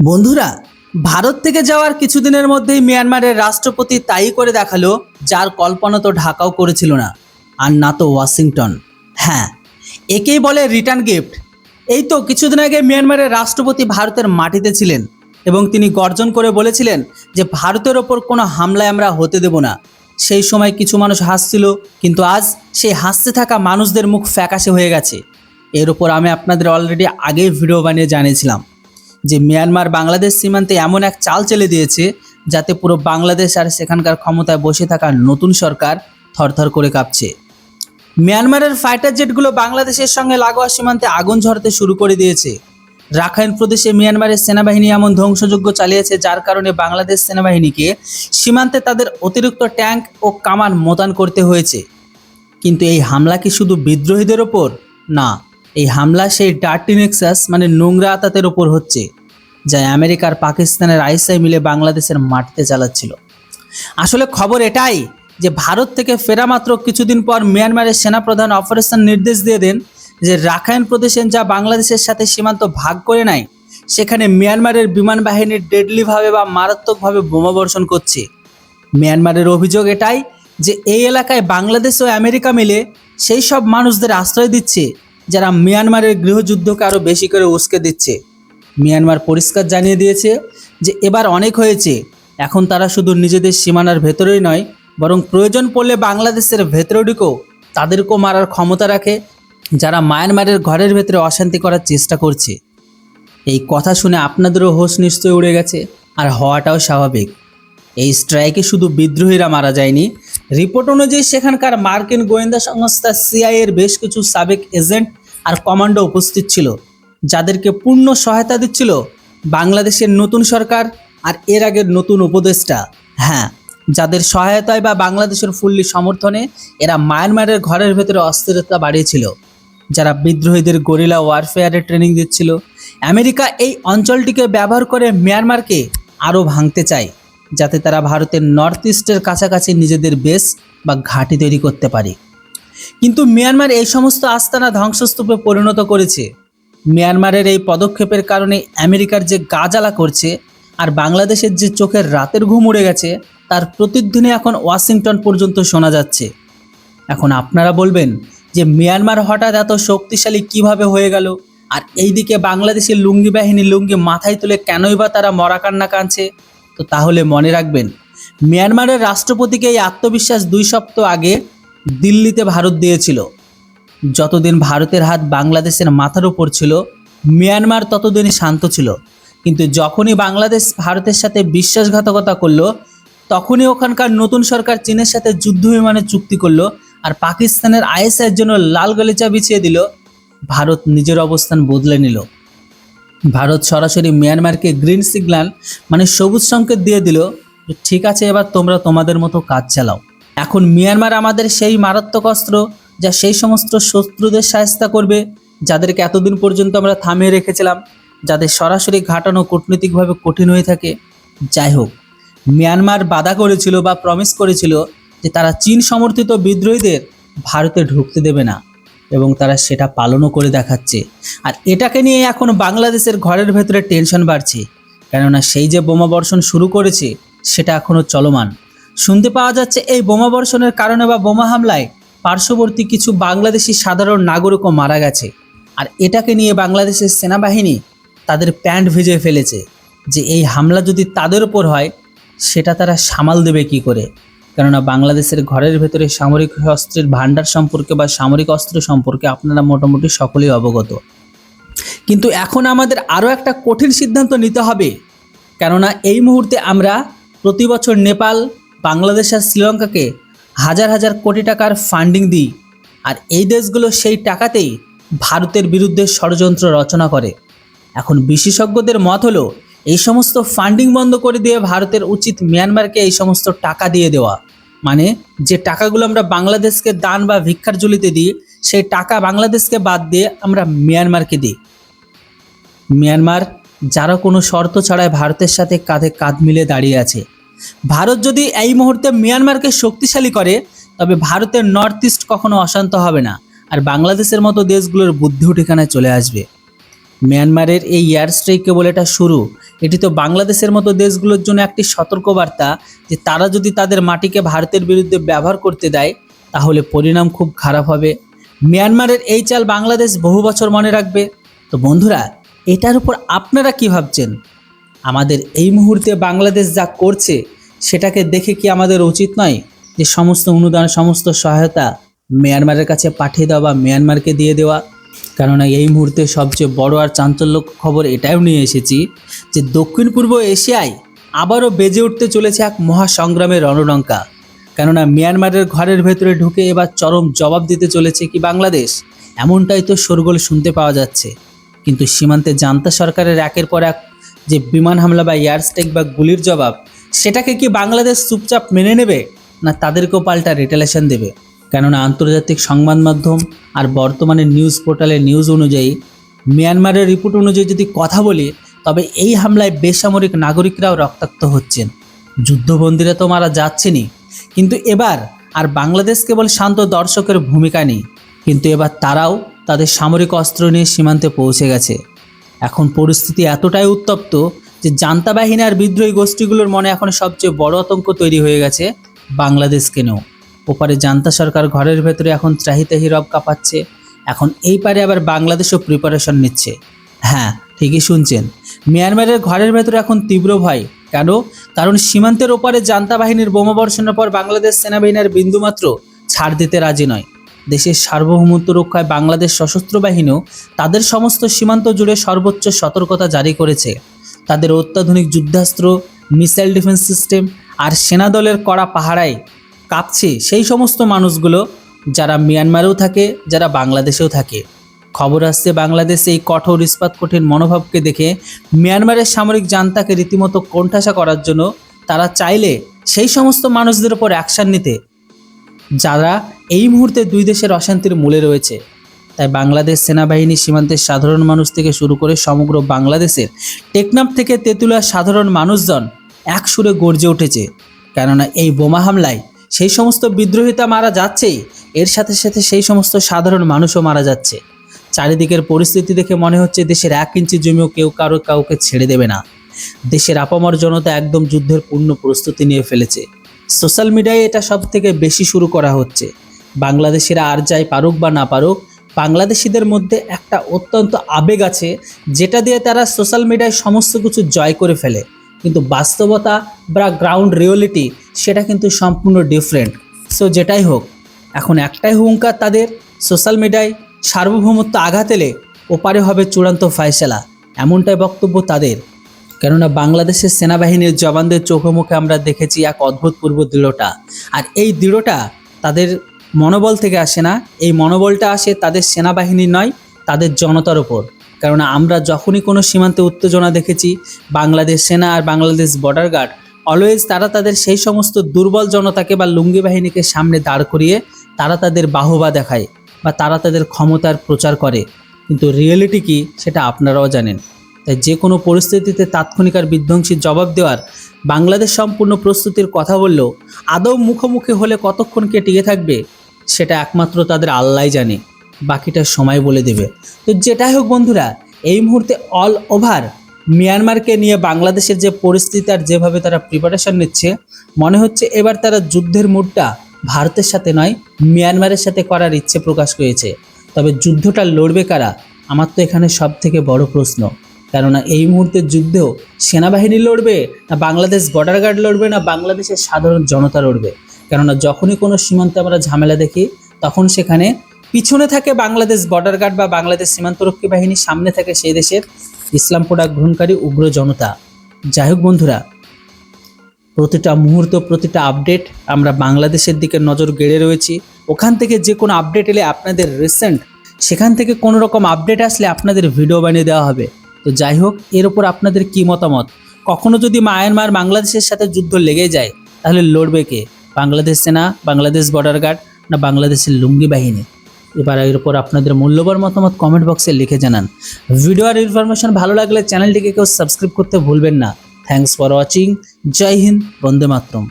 বন্ধুরা, ভারত থেকে যাওয়ার কিছুদিনের মধ্যেই মিয়ানমারের রাষ্ট্রপতি তাই করে দেখালো, যার কল্পনা তো ঢাকাও করেছিল না, আর না তো ওয়াশিংটন। হ্যাঁ, একেই বলে রিটার্ন গিফট। এই তো কিছুদিন আগে মিয়ানমারের রাষ্ট্রপতি ভারতের মাটিতে ছিলেন এবং তিনি গর্জন করে বলেছিলেন যে ভারতের ওপর কোনো হামলায় আমরা হতে দেব না। সেই সময় কিছু মানুষ হাসছিল, কিন্তু আজ সেই হাসতে থাকা মানুষদের মুখ ফ্যাকাশে হয়ে গেছে। এর ওপর আমি আপনাদের অলরেডি আগেই ভিডিও বানিয়ে জানিয়েছিলাম যে মিয়ানমার বাংলাদেশ সীমান্তে এমন এক চাল চেলে দিয়েছে যাতে পুরো বাংলাদেশ আর সেখানকার ক্ষমতায় বসে থাকা নতুন সরকার থরথর করে কাঁপছে। মিয়ানমারের ফাইটার জেটগুলো বাংলাদেশের সঙ্গে লাগোয়া সীমান্তে আগুন ঝরতে শুরু করে দিয়েছে। রাখাইন প্রদেশে মিয়ানমারের সেনাবাহিনী এমন ধ্বংসযজ্ঞ চালিয়েছে যার কারণে বাংলাদেশ সেনাবাহিনীকে সীমান্তে তাদের অতিরিক্ত ট্যাঙ্ক ও কামান মোতায়েন করতে হয়েছে। কিন্তু এই হামলা কি শুধু বিদ্রোহীদের ওপর? না, এই হামলা সেই ডার্টি নেক্সাস মানে নোংরা আতাতের ওপর হচ্ছে, যা আমেরিকার পাকিস্তানের আইএসআই মিলে বাংলাদেশের মাটিতে চালাচ্ছিল। আসলে খবর এটাই যে ভারত থেকে ফেরা মাত্র কিছুদিন পর মিয়ানমারের সেনাপ্রধান অপারেশন নির্দেশ দিয়ে দেন যে রাখাইন প্রদেশে যা বাংলাদেশের সাথে সীমান্ত ভাগ করে নেয় সেখানে মিয়ানমারের বিমান বাহিনীর ডেডলিভাবে বা মারাত্মকভাবে বোমা বর্ষণ করছে। মিয়ানমারের অভিযোগ এটাই যে এই এলাকায় বাংলাদেশ ও আমেরিকা মিলে সেই সব মানুষদের আশ্রয় দিচ্ছে যারা মিয়ানমারের গৃহযুদ্ধকে আরও বেশি করে উস্কে দিচ্ছে। মিয়ানমার পরিষ্কার জানিয়ে দিয়েছে যে এবার অনেক হয়েছে, এখন তারা শুধু নিজেদের সীমানার ভেতরেই নয় বরং প্রয়োজন পড়লে বাংলাদেশের ভেতরে ঢুকেও তাদেরকেও মারার ক্ষমতা রাখে যারা মায়ানমারের ঘরের ভেতরে অশান্তি করার চেষ্টা করছে। এই কথা শুনে আপনাদেরও হোশ নিশ্চয়ই উড়ে গেছে, আর হওয়াটাও স্বাভাবিক। এই স্ট্রাইকে শুধু বিদ্রোহীরা মারা যায়নি। রিপোর্ট অনুযায়ী সেখানকার মার্কিন গোয়েন্দা সংস্থা সিআইএর বেশ কিছু সাবেক এজেন্ট আর কমান্ডো উপস্থিত ছিল, যাদেরকে পূর্ণ সহায়তা দিচ্ছিল বাংলাদেশের নতুন সরকার আর এর আগের নতুন উপদেষ্টা। হ্যাঁ, যাদের সহায়তায় বা বাংলাদেশের ফুল্লি সমর্থনে এরা মায়ানমারের ঘরের ভেতরে অস্থিরতা বাড়িয়েছিল, যারা বিদ্রোহীদের গরিলা ওয়ারফেয়ারে ট্রেনিং দিচ্ছিল। আমেরিকা এই অঞ্চলটিকে ব্যবহার করে মিয়ানমারকে আরও ভাঙতে চায়, যাতে তারা ভারতের নর্থ ইস্টের কাছাকাছি নিজেদের বেস বা ঘাঁটি তৈরি করতে পারে। কিন্তু মিয়ানমার এই সমস্ত আস্তানা ধ্বংসস্তূপে পরিণত করেছে। মিয়ানমারের এই পদক্ষেপের কারণে আমেরিকার যে গা জ্বালা করছে আর বাংলাদেশের যে চোখের রাতের ঘুম উড়ে গেছে তার প্রতিধ্বনি এখন ওয়াশিংটন পর্যন্ত শোনা যাচ্ছে। এখন আপনারা বলবেন যে মিয়ানমার হঠাৎ এত শক্তিশালী কিভাবে হয়ে গেল, আর এইদিকে বাংলাদেশের লুঙ্গি বাহিনী লুঙ্গি মাথায় তুলে কেনই বা তারা মরা কান্না কাঁদছে? তো তাহলে মনে রাখবেন, মিয়ানমারের রাষ্ট্রপতিকে এই আত্মবিশ্বাস 2 সপ্তাহ আগে দিল্লিতে ভারত দিয়েছিল। যতদিন ভারতের হাত বাংলাদেশের মাথার উপর ছিল মিয়ানমার ততদিনই শান্ত ছিল, কিন্তু যখনই বাংলাদেশ ভারতের সাথে বিশ্বাসঘাতকতা করলো তখনই ওখানকার নতুন সরকার চীনের সাথে যুদ্ধ বিমানে চুক্তি করলো আর পাকিস্তানের আইএসআইয়ের জন্য লাল গালিচা বিছিয়ে দিল। ভারত নিজের অবস্থান বদলে নিল। ভারত সরাসরি মিয়ানমারকে গ্রিন সিগন্যাল মানে সবুজ সংকেত দিয়ে দিল, ঠিক আছে এবার তোমরা তোমাদের মতো কাজ চালাও। এখন মিয়ানমার আমাদের সেই মারাত্মক অস্ত্র যা সেই সমস্ত শত্রুদের সাহায্য করবে যাদেরকে এতদিন পর্যন্ত আমরা থামিয়ে রেখেছিলাম, যাদের সরাসরি ঘাটানো কূটনৈতিকভাবে কঠিন হয়ে থাকে। যাই হোক, মিয়ানমার বাধা করেছিল বা প্রমিস করেছিল যে তারা চীন সমর্থিত বিদ্রোহীদের ভারতে ঢুকতে দেবে না, এবং তারা সেটা পালনও করে দেখাচ্ছে। আর এটাকে নিয়ে এখন বাংলাদেশের ঘরের ভেতরে টেনশন বাড়ছে, কেননা সেই যে বোমা বর্ষণ শুরু করেছে সেটা এখনও চলমান। শুনতে পাওয়া যাচ্ছে এই বোমা বর্ষণের কারণে বা বোমা হামলায় পার্শ্ববর্তী কিছু বাংলাদেশি সাধারণ নাগরিকও মারা গেছে। আর এটাকে নিয়ে বাংলাদেশের সেনাবাহিনী তাদের প্যান্ট ভিজিয়ে ফেলেছে যে এই হামলা যদি তাদের উপর হয় সেটা তারা সামাল দেবে কি করে, কেননা বাংলাদেশের ঘরের ভেতরে সামরিক অস্ত্রের ভান্ডার সম্পর্কে বা সামরিক অস্ত্র সম্পর্কে আপনারা মোটামুটি সকলেই অবগত। কিন্তু এখন আমাদের আরও একটা কঠিন সিদ্ধান্ত নিতে হবে, কেননা এই মুহূর্তে আমরা প্রতি বছর নেপাল, বাংলাদেশ আর শ্রীলঙ্কাকে হাজার হাজার কোটি টাকার ফান্ডিং দিই, আর এই দেশগুলো সেই টাকাতেই ভারতের বিরুদ্ধে ষড়যন্ত্র রচনা করে। এখন বিশেষজ্ঞদের মত হলো এই সমস্ত ফান্ডিং বন্ধ করে দিয়ে ভারতের উচিত মিয়ানমারকে এই সমস্ত টাকা দিয়ে দেওয়া, মানে যে টাকাগুলো আমরা বাংলাদেশকে দান বা ভিক্ষার ঝুলিতে দিই সেই টাকা বাংলাদেশকে বাদ দিয়ে আমরা মিয়ানমারকে দিই। মিয়ানমার যারা কোনো শর্ত ছাড়াই ভারতের সাথে কাঁধে কাঁধ মিলে দাঁড়িয়ে আছে। ভারত যদি এই মুহূর্তে মিয়ানমারকে শক্তিশালী করে তবে ভারতের নর্থ ইস্ট কখনো অশান্ত হবে না, আর বাংলাদেশের মতো দেশগুলোর বুদ্ধি ঠিকানায় চলে আসবে। মিয়ানমারের এই এয়ার স্ট্রাইক কেবল এটা শুরু, এটি তো বাংলাদেশের মতো দেশগুলোর জন্য একটি সতর্কবার্তা যে তারা যদি তাদের মাটিকে ভারতের বিরুদ্ধে ব্যবহার করতে দেয় তাহলে পরিণাম খুব খারাপ হবে। মিয়ানমারের এই চাল বাংলাদেশ বহু বছর মনে রাখবে। তো বন্ধুরা, এটার উপর আপনারা কি ভাবছেন? আমাদের এই মুহূর্তে বাংলাদেশ যা করছে সেটাকে দেখে কি আমাদের উচিত নয় যে সমস্ত অনুদান, সমস্ত সহায়তা মিয়ানমারের কাছে পাঠিয়ে দেওয়া বা মিয়ানমারকে দিয়ে দেওয়া? কেননা এই মুহূর্তে সবচেয়ে বড় আর চাঞ্চল্যকর খবর এটাও নিয়ে এসেছি যে দক্ষিণ পূর্ব এশিয়ায় আবারও বেজে উঠতে চলেছে এক মহাসংগ্রামের রণডঙ্কা। কেননা মিয়ানমারের ঘরের ভেতরে ঢুকে এবার চরম জবাব দিতে চলেছে কি বাংলাদেশ, এমনটাই তো শোরগোল শুনতে পাওয়া যাচ্ছে। কিন্তু সীমান্তে জান্তা সরকারের একের পর এক যে বিমান হামলা বা এয়ার স্ট্রাইক বা গুলির জবাব, সেটাকে কি বাংলাদেশ চুপচাপ মেনে নেবে, না তাদেরকেও পাল্টা রিটেলিয়েশন দেবে? কেননা আন্তর্জাতিক সংবাদ মাধ্যম আর বর্তমানে নিউজ পোর্টালের নিউজ অনুযায়ী, মিয়ানমারের রিপোর্ট অনুযায়ী যদি কথা বলি, তবে এই হামলায় বেসামরিক নাগরিকরাও রক্তাক্ত হচ্ছেন, যুদ্ধবন্দীরা তো মারা যাচ্ছেনই। কিন্তু এবার আর বাংলাদেশ কেবল শান্ত দর্শকের ভূমিকা নেই, কিন্তু এবার তারাও তাদের সামরিক অস্ত্র নিয়ে সীমান্তে পৌঁছে গেছে। এখন পরিস্থিতি এতটাই উত্তপ্ত যে জান্তা বাহিনী আর বিদ্রোহী গোষ্ঠীগুলোর মনে এখন সবচেয়ে বড় আতঙ্ক তৈরি হয়ে গেছে বাংলাদেশকে নিয়েও। ওপারে জান্তা সরকার ঘরের ভেতরে এখন ত্রাহি রব কাঁপাচ্ছে, এখন এই পারে আবার বাংলাদেশও প্রিপারেশন নিচ্ছে। হ্যাঁ, ঠিকই শুনছেন, মিয়ানমারের ঘরের ভেতরে এখন তীব্র ভয়। কেন? কারণ সীমান্তের ওপারে জান্তা বাহিনীর বোমাবর্ষণের পর বাংলাদেশ সেনাবাহিনীর বিন্দুমাত্র ছাড় দিতে রাজি নয়। দেশের সার্বভৌমত্ব রক্ষায় বাংলাদেশ সশস্ত্র বাহিনীও তাদের সমস্ত সীমান্ত জুড়ে সর্বোচ্চ সতর্কতা জারি করেছে। তাদের অত্যাধুনিক যুদ্ধাস্ত্র, মিসাইল ডিফেন্স সিস্টেম আর সেনাদলের কড়া পাহারায় কাঁপছে সেই সমস্ত মানুষগুলো যারা মিয়ানমারেও থাকে, যারা বাংলাদেশেও থাকে। খবর আসছে বাংলাদেশে এই কঠোর ইস্পাত কঠিন মনোভাবকে দেখে মিয়ানমারের সামরিক জান্তাকে রীতিমতো কোণঠাসা করার জন্য তারা চাইলে সেই সমস্ত মানুষদের উপর অ্যাকশন নিতে যারা এই মুহূর্তে দুই দেশের অশান্তির মূলে রয়েছে। তাই বাংলাদেশ সেনাবাহিনী সীমান্তের সাধারণ মানুষ থেকে শুরু করে সমগ্র বাংলাদেশের টেকনাফ থেকে তেঁতুলিয়ার সাধারণ মানুষজন এক সুরে গর্জে উঠেছে। কেননা এই বোমা হামলায় সেই সমস্ত বিদ্রোহিতা মারা যাচ্ছেই, এর সাথে সাথে সেই সমস্ত সাধারণ মানুষও মারা যাচ্ছে। চারিদিকের পরিস্থিতি দেখে মনে হচ্ছে দেশের 1 ইঞ্চি জমিও কেউ কাউকে ছেড়ে দেবে না। দেশের আপামর জনতা একদম যুদ্ধের পূর্ণ প্রস্তুতি নিয়ে ফেলেছে। সোশ্যাল মিডিয়ায় এটা সব থেকে বেশি শুরু করা হচ্ছে। বাংলাদেশিরা আর যাই পারুক বা না পারুক, বাংলাদেশিদের মধ্যে একটা অত্যন্ত আবেগ আছে যেটা দিয়ে তারা সোশ্যাল মিডিয়ায় সমস্ত কিছু জয় করে ফেলে। কিন্তু বাস্তবতা বা গ্রাউন্ড রিয়েলিটি সেটা কিন্তু সম্পূর্ণ ডিফারেন্ট। সো যেটাই হোক, এখন একটাই হুঙ্কার তাদের, সোশ্যাল মিডিয়ায় সার্বভৌমত্ব আঘাত এলে ওপারে হবে চূড়ান্ত ফয়সালা, এমনটাই বক্তব্য তাদের। কেননা বাংলাদেশের সেনাবাহিনীর জওয়ানদের চোখে মুখে আমরা দেখেছি এক অদ্ভুতপূর্ব দৃঢ়তা, আর এই দৃঢ়তা তাদের মনোবল থেকে আসে না, এই মনোবলটা আসে তাদের সেনাবাহিনী নয়, তাদের জনতার ওপর। কেননা আমরা যখনই কোনো সীমান্তে উত্তেজনা দেখেছি, বাংলাদেশ সেনা আর বাংলাদেশ বর্ডার গার্ড অলওয়েজ তারা তাদের সেই সমস্ত দুর্বল জনতাকে বা লুঙ্গি বাহিনীকে সামনে দাঁড় করিয়ে তারা তাদের বাহুবা দেখায় বা তারা তাদের ক্ষমতার প্রচার করে। কিন্তু রিয়েলিটি কি সেটা আপনারাও জানেন। তাই যে কোনো পরিস্থিতিতে তাৎক্ষণিক আর বিধ্বংসী জবাব দেওয়ার বাংলাদেশ সম্পূর্ণ প্রস্তুতির কথা বললেও আদৌ মুখোমুখি হলে কতক্ষণ কে টিকে থাকবে সেটা একমাত্র তাদের আল্লাহই জানে, বাকিটা সময় বলে দেবে। তো যেটাই হোক বন্ধুরা, এই মুহূর্তে অল ওভার মিয়ানমারকে নিয়ে বাংলাদেশের যে পরিস্থিতি আর যেভাবে তারা প্রিপারেশন নিচ্ছে, মনে হচ্ছে এবার তারা যুদ্ধের মুডটা ভারতের সাথে নয় মিয়ানমারের সাথে করার ইচ্ছে প্রকাশ করেছে। তবে যুদ্ধটা লড়বে কারা, আমার তো এখানে সব থেকে বড় প্রশ্ন। কেননা এই মুহূর্তের যুদ্ধেও সেনাবাহিনী লড়বে, না বাংলাদেশ বর্ডার গার্ড লড়বে, না বাংলাদেশের সাধারণ জনতা লড়বে? কেননা যখনই কোনো সীমান্তে আমরা ঝামেলা দেখি তখন সেখানে পিছনে থাকে বাংলাদেশ বর্ডার গার্ড বা বাংলাদেশ সীমান্তরক্ষী বাহিনী, সামনে থাকে সেই দেশের ইসলাম প্রোডাক্ট গ্রহণকারী উগ্র জনতা। যাই হোক বন্ধুরা, প্রতিটা মুহূর্ত প্রতিটা আপডেট আমরা বাংলাদেশের দিকে নজর গেড়ে রয়েছি। ওখান থেকে যে কোনো আপডেট এলে আপনাদের রিসেন্ট সেখান থেকে কোনো রকম আপডেট আসলে আপনাদের ভিডিও বানিয়ে দেওয়া হবে। তো যাই হোক, এর উপর আপনাদের কি মতামত? কখনো যদি মায়ানমার বাংলাদেশের সাথে যুদ্ধ লেগে যায় তাহলে লড়বে কে, বাংলাদেশ সেনা, বাংলাদেশ বর্ডার গার্ড, না বাংলাদেশের লুঙ্গি বাহিনী? এবার এর উপর আপনাদের মূল্যবান মতামত কমেন্ট বক্সে লিখে জানান। ভিডিও আর ইনফরমেশন ভালো লাগলে চ্যানেলটিকে কেউ সাবস্ক্রাইব করতে ভুলবেন না। Thanks for watching. জয় হিন্দ, বন্দে মাতরম।